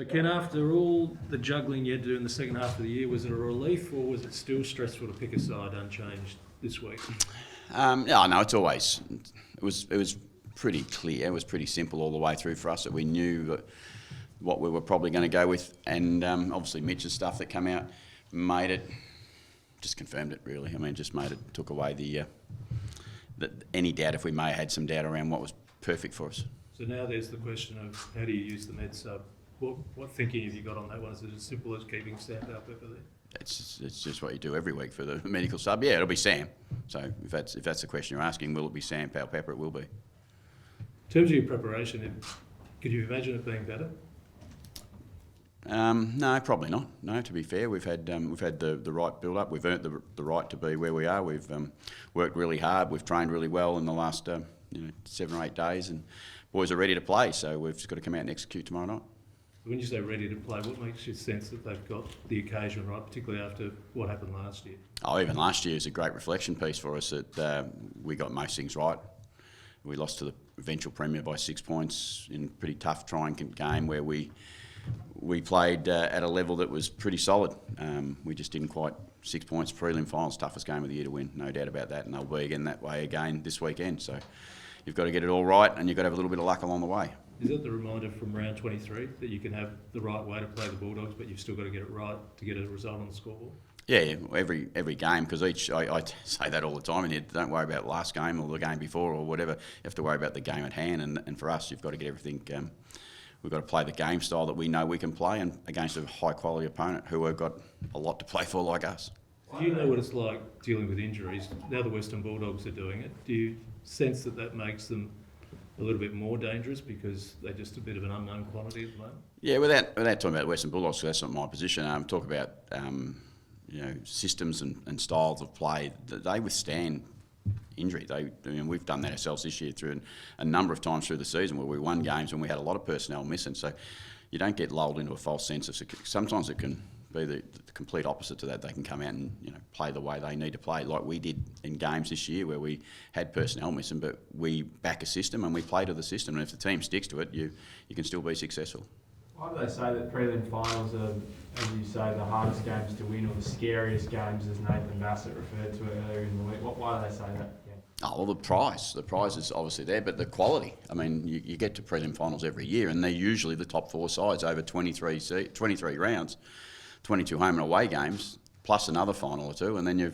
So Ken, after all the juggling you had to do in the second half of the year, was it a relief or was it still stressful to pick a side unchanged this week? No, it's always, it was pretty clear, it was pretty simple all the way through for us that we knew what we were probably going to go with, and obviously Mitch's stuff that came out just confirmed it really. I mean, took away the any doubt if we may have had some doubt around what was perfect for us. So now there's the question of how do you use the med sub? What thinking have you got on that one? Is it as simple as keeping Sam Powell-Pepper there? It's just what you do every week for the medical sub. Yeah, it'll be Sam. So if that's the question you're asking, will it be Sam Powell-Pepper? It will be. In terms of your preparation, could you imagine it being better? No, probably not. No, to be fair, we've had the right build up. We've earned the right to be where we are. We've worked really hard. We've trained really well in the last 7 or 8 days, and boys are ready to play. So we've just got to come out and execute tomorrow night. When you say ready to play, what makes you sense that they've got the occasion right, particularly after what happened last year? Oh, even last year is a great reflection piece for us that we got most things right. We lost to the eventual Premier by 6 points in a pretty tough trying game where we played at a level that was pretty solid. We just didn't quite 6 points. Prelim finals, toughest game of the year to win, no doubt about that, and they'll be again that way again this weekend. So you've got to get it all right, and you've got to have a little bit of luck along the way. Is that the reminder from round 23 that you can have the right way to play the Bulldogs, but you've still got to get it right to get a result on the scoreboard? Yeah, every game, because I say that all the time, and you don't worry about last game or the game before or whatever. You have to worry about the game at hand, and for us, you've got to get everything. We've got to play the game style that we know we can play, and against a high quality opponent who have got a lot to play for, like us. Do you know what it's like dealing with injuries? Now the Western Bulldogs are doing it. Do you sense that makes them a little bit more dangerous because they're just a bit of an unknown quantity at the moment? Yeah, without talking about Western Bulldogs, because that's not my position. Talk about systems and styles of play. They withstand injury. We've done that ourselves this year through a number of times through the season where we won games when we had a lot of personnel missing. So you don't get lulled into a false sense of sometimes it can be the complete opposite to that. They can come out and play the way they need to play, like we did in games this year where we had personnel missing, but we back a system and we play to the system. And if the team sticks to it, you can still be successful. Why do they say that prelim finals are, as you say, the hardest games to win or the scariest games, as Nathan Bassett referred to it earlier in the week? Why do they say that? Yeah. Oh, well, the prize is obviously there, but the quality. I mean, you get to prelim finals every year, and they're usually the top 4 sides over 23 rounds, 22 home and away games, plus another final or two, and then you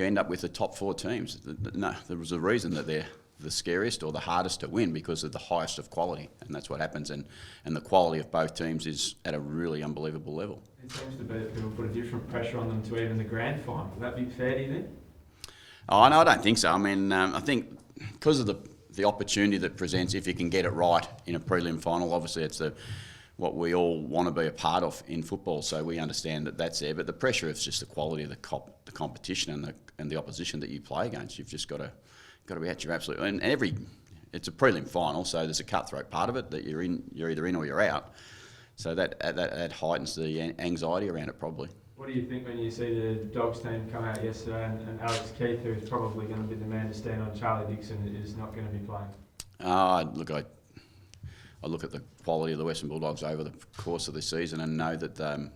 end up with the top 4 teams. No, there was a reason that they're the scariest or the hardest to win because of the highest of quality, and that's what happens. And the quality of both teams is at a really unbelievable level. It seems to be that people put a different pressure on them to even the grand final. Would that be fair, do you think? Oh no, I don't think so. I mean, I think because of the opportunity that presents, if you can get it right in a prelim final, obviously it's what we all want to be a part of in football. So we understand that that's there, but the pressure is just the quality of the competition and the opposition that you play against. You've just got to be at your absolute. And it's a prelim final, so there's a cutthroat part of it that you're either in or you're out. So that heightens the anxiety around it probably. What do you think when you see the Dogs team come out yesterday and Alex Keith, who is probably going to be the man to stand on Charlie Dixon, is not going to be playing? Look, I look at the quality of the Western Bulldogs over the course of this season and know that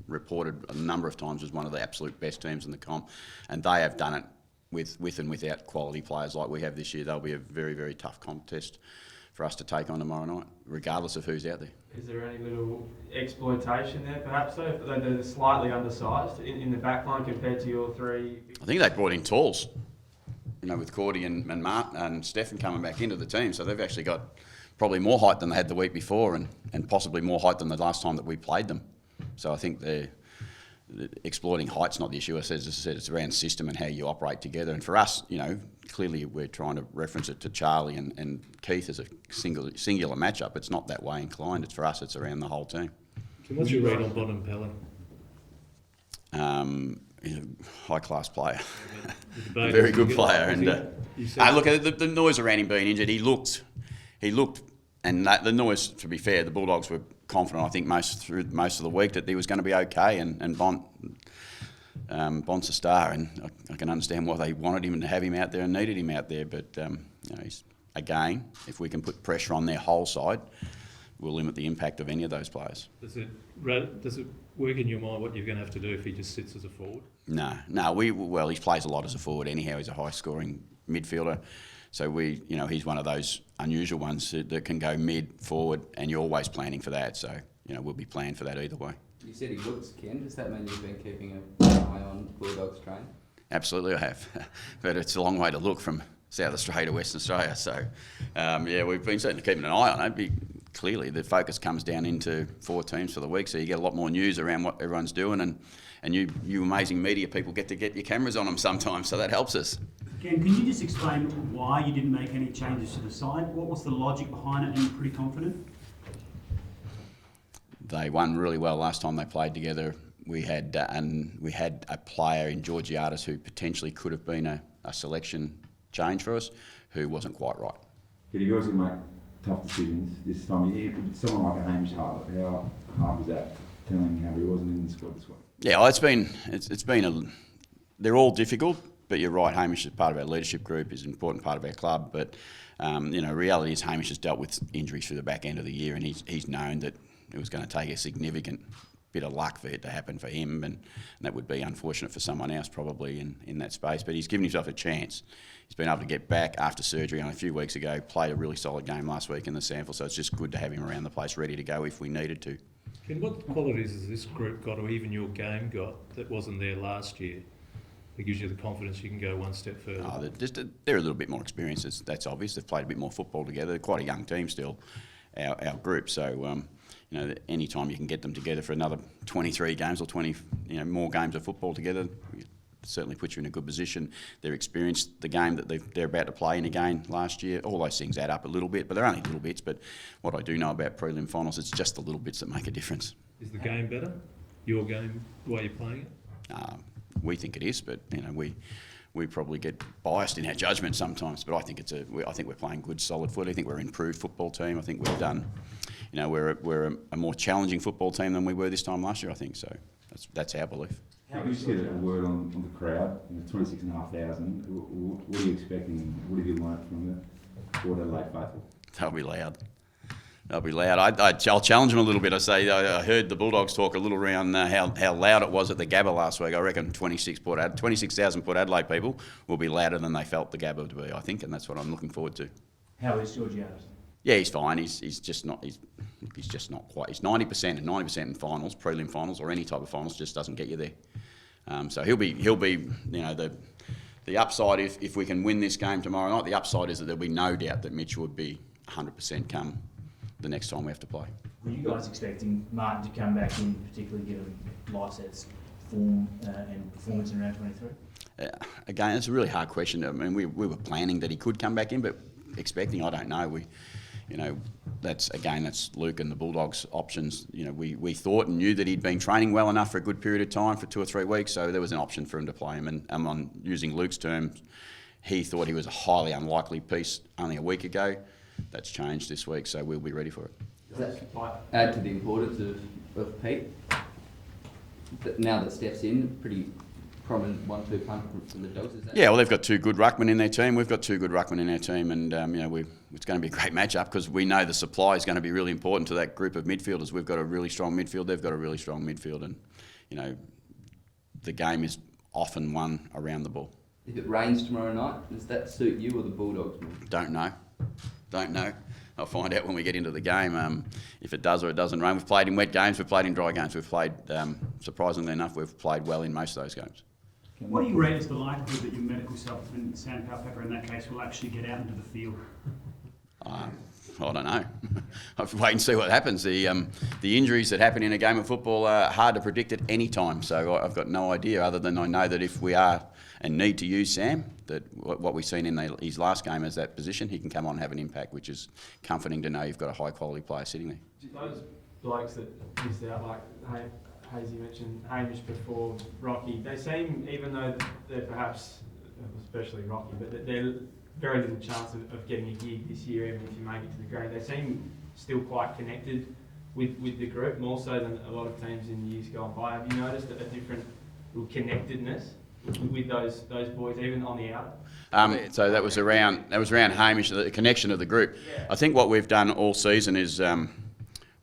reported a number of times as one of the absolute best teams in the comp, and they have done it with and without quality players like we have this year. They'll be a very, very tough contest for us to take on tomorrow night, regardless of who's out there. Is there any little exploitation there, perhaps, though? They're slightly undersized in the back line compared to your 3? I think they brought in talls, with Cordy and Martin and Stefan coming back into the team, so they've actually got probably more height than they had the week before and possibly more height than the last time that we played them. So I think they're exploiting height's not the issue. As I said, it's around system and how you operate together. And for us, clearly we're trying to reference it to Charlie and Keith as a singular matchup. It's not that way inclined. It's for us. It's around the whole team. So what's your read on Bottom Pelling? High class player, a very good player. And look at the noise around him being injured. He looked, and the noise. To be fair, the Bulldogs were confident, I think, most of the week that he was going to be okay, and Bont's a star, and I can understand why they wanted him to have him out there and needed him out there. But he's, again, if we can put pressure on their whole side, will limit the impact of any of those players. Does it work in your mind what you're going to have to do if he just sits as a forward? No. He plays a lot as a forward anyhow. He's a high-scoring midfielder. So he's one of those unusual ones that can go mid, forward, and you're always planning for that. So, we'll be planning for that either way. You said he looks, Ken. Does that mean you've been keeping an eye on Bulldogs training? Absolutely, I have. But it's a long way to look from South Australia to Western Australia. So, we've been certainly keeping an eye on it. Clearly, the focus comes down into 4 teams for the week, so you get a lot more news around what everyone's doing, and you amazing media people get to get your cameras on them sometimes, so that helps us. Ken, can you just explain why you didn't make any changes to the side? What was the logic behind it, and you're pretty confident? They won really well last time they played together. We had a player in Georgiades who potentially could have been a selection change for us, who wasn't quite right. You guys can make tough decisions this time of year. Someone like a Hamish Hartlett, how hard was that telling how he wasn't in the squad this week? Yeah, well, they're all difficult, but you're right, Hamish is part of our leadership group, is an important part of our club, but reality is Hamish has dealt with injuries through the back end of the year, and he's known that it was going to take a significant bit of luck for it to happen for him, and that would be unfortunate for someone else probably in that space, but he's given himself a chance. He's been able to get back after surgery only a few weeks ago, played a really solid game last week in the sample, so it's just good to have him around the place ready to go if we needed to. Ken, what qualities has this group got, or even your game got, that wasn't there last year? It gives you the confidence you can go one step further. They're a little bit more experienced, that's obvious. They've played a bit more football together. They're quite a young team still, our group, so any time you can get them together for another 23 games or 20 more games of football together, it certainly puts you in a good position. They're experienced the game that they're about to play in again last year. All those things add up a little bit, but they're only little bits. But what I do know about prelim finals, it's just the little bits that make a difference. Is the game better? Your game, the way you're playing it? We think it is, but we probably get biased in our judgment sometimes. But I think I think we're playing good, solid footy. I think we're an improved football team. I think we've done. We're a more challenging football team than we were this time last year, I think. So that's our belief. How would you get a word on the crowd? 26,500. What are you expecting? What have you learnt from the Port Adelaide faithful? They'll be loud. They'll be loud. I'll challenge them a little bit. I heard the Bulldogs talk a little around how loud it was at the Gabba last week. I reckon 26,000 Port Adelaide people will be louder than they felt the Gabba to be, I think, and that's what I'm looking forward to. How is Georgiades? Yeah, he's fine. He's just not quite. He's 90%, and 90% in finals, prelim finals, or any type of finals just doesn't get you there. So he'll be the upside if we can win this game tomorrow night. The upside is that there'll be no doubt that Mitch would be 100% come the next time we have to play. Were you guys expecting Martin to come back in, particularly given Lycett's form and performance in round 23? Again, it's a really hard question. I mean, we were planning that he could come back in, but expecting, I don't know. That's Luke and the Bulldogs' options. We thought and knew that he'd been training well enough for a good period of time, for 2 or 3 weeks, so there was an option for him to play him. And on using Luke's terms, he thought he was a highly unlikely piece only a week ago. That's changed this week, so we'll be ready for it. Does that add to the importance of Pete? Now that Steph's in, pretty prominent 1-2 punch from the Dogs. Yeah, well, they've got 2 good ruckmen in their team. We've got 2 good ruckmen in our team, and it's going to be a great matchup because we know the supply is going to be really important to that group of midfielders. We've got a really strong midfield. They've got a really strong midfield, and the game is often won around the ball. If it rains tomorrow night, does that suit you or the Bulldogs more? Don't know. I'll find out when we get into the game if it does or it doesn't rain. We've played in wet games. We've played in dry games. We've played, surprisingly enough, we've played well in most of those games. What do you rate as the likelihood that your medical supplement, Sandpower Pepper in that case, will actually get out into the field? I don't know. I'll have to wait and see what happens. The injuries that happen in a game of football are hard to predict at any time, so I've got no idea other than I know that if we are and need to use Sam, that what we've seen in his last game as that position, he can come on and have an impact, which is comforting to know you've got a high-quality player sitting there. Those blokes that missed out, like Hazy mentioned, Hamish before, Rocky, they seem, even though they're perhaps, especially Rocky, but they're very little chance of getting a gig this year, even if you make it to the grade. They seem still quite connected with the group, more so than a lot of teams in years gone by. Have you noticed a different little connectedness with those boys, even on the out? So that was around Hamish, the connection of the group. Yeah. I think what we've done all season is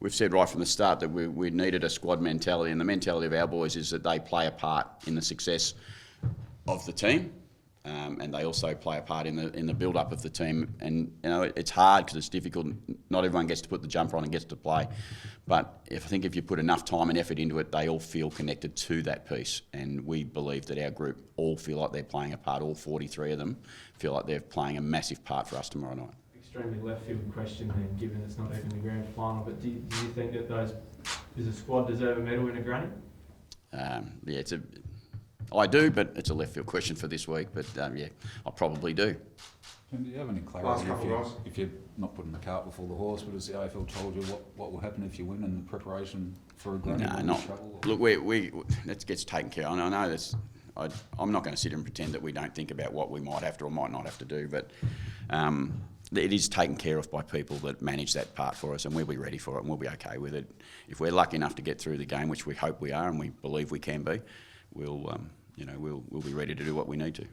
we've said right from the start that we needed a squad mentality, and the mentality of our boys is that they play a part in the success of the team, and they also play a part in the build-up of the team. And it's hard because it's difficult. Not everyone gets to put the jumper on and gets to play, but I think if you put enough time and effort into it, they all feel connected to that piece. And we believe that our group all feel like they're playing a part. All 43 of them feel like they're playing a massive part for us tomorrow night. Extremely left field question then, given it's not even the grand final, but do you think that does the squad deserve a medal in a granny? I do, but it's a left field question for this week. But I probably do. And do you have any Last clarity couple if you're not putting the cart before the horse? But has the AFL told you what will happen if you win and preparation for a granny? No, not. Look, we that gets taken care of. I know this. I'm not going to sit here and pretend that we don't think about what we might have to or might not have to do, but it is taken care of by people that manage that part for us, and we'll be ready for it, and we'll be okay with it. If we're lucky enough to get through the game, which we hope we are, and we believe we can be, we'll be ready to do what we need to.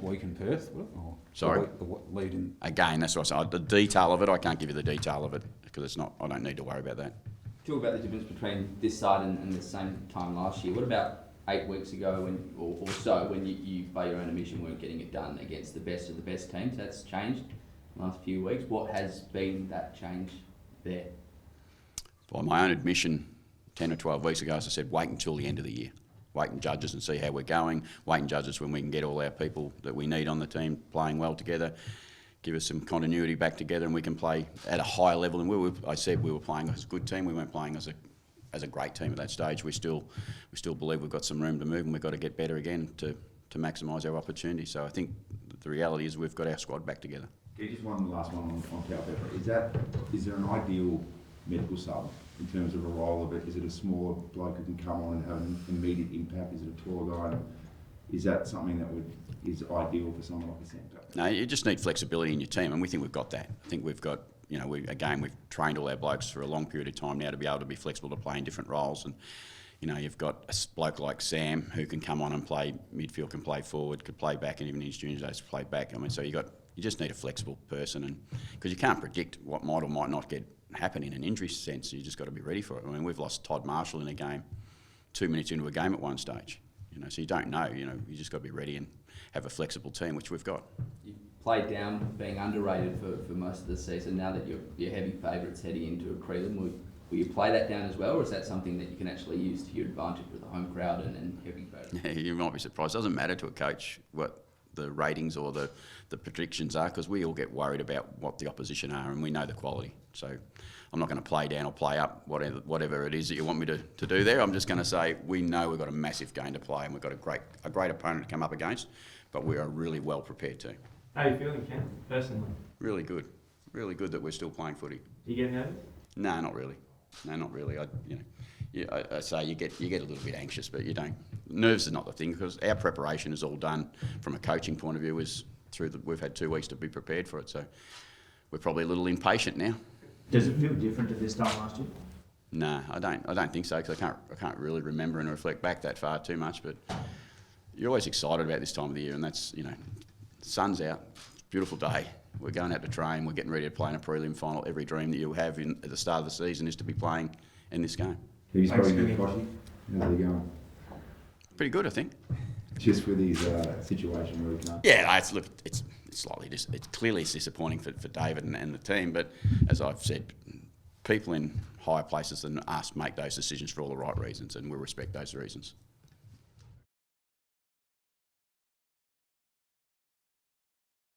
Week in Perth? Or Sorry? The lead in? Again, that's what I said. The detail of it, I can't give you the detail of it because it's not. I don't need to worry about that. Talk about the difference between this side and the same time last year. What about 8 weeks ago or so when you, by your own admission, weren't getting it done against the best of the best teams? That's changed in the last few weeks. What has been that change there? By my own admission, 10 or 12 weeks ago, as I said, wait until the end of the year. Wait and judge us and see how we're going. Wait and judge us when we can get all our people that we need on the team playing well together. Give us some continuity back together, and we can play at a higher level. And I said we were playing as a good team. We weren't playing as a great team at that stage. We still believe we've got some room to move, and we've got to get better again to maximise our opportunity. So I think the reality is we've got our squad back together. Yeah, just one last one on Powell-Pepper. Is there an ideal medical sub in terms of a role of it? Is it a smaller bloke who can come on and have an immediate impact? Is it a taller guy? Is that something that is ideal for someone like a centre? No, you just need flexibility in your team, and we think we've got that. I think we've got, we've trained all our blokes for a long period of time now to be able to be flexible to play in different roles. And you've got a bloke like Sam who can come on and play midfield, can play forward, could play back, and even in his junior days play back. So you just need a flexible person, and because you can't predict what might or might not happen in an injury sense. You just got to be ready for it. I mean, we've lost Todd Marshall in a game, 2 minutes into a game at one stage. So you don't know. You just got to be ready and have a flexible team, which we've got. You played down being underrated for most of the season. Now that you're heavy favourites heading into a prelim, will you play that down as well, or is that something that you can actually use to your advantage with the home crowd and heavy favourites? Yeah, you might be surprised. It doesn't matter to a coach what the ratings or the predictions are, because we all get worried about what the opposition are, and we know the quality. So I'm not going to play down or play up, whatever it is that you want me to do there. I'm just going to say we know we've got a massive game to play, and we've got a great opponent to come up against, but we are really well prepared too. How are you feeling, Ken, personally? Really good that we're still playing footy. You getting nervous? No, not really. I say you get a little bit anxious, but you don't. Nerves is not the thing, because our preparation is all done from a coaching point of view. We've had 2 weeks to be prepared for it, so we're probably a little impatient now. Does it feel different to this time last year? No, I don't think so, because I can't really remember and reflect back that far too much. But you're always excited about this time of the year, and that's the sun's out, it's a beautiful day. We're going out to train. We're getting ready to play in a prelim final. Every dream that you have at the start of the season is to be playing in this game. Have you spoken to Koshy? How's he going? Pretty good, I think. Just with his situation where he can't. Yeah, it's slightly it's clearly disappointing for David and the team. But as I've said, people in higher places than us make those decisions for all the right reasons, and we'll respect those reasons.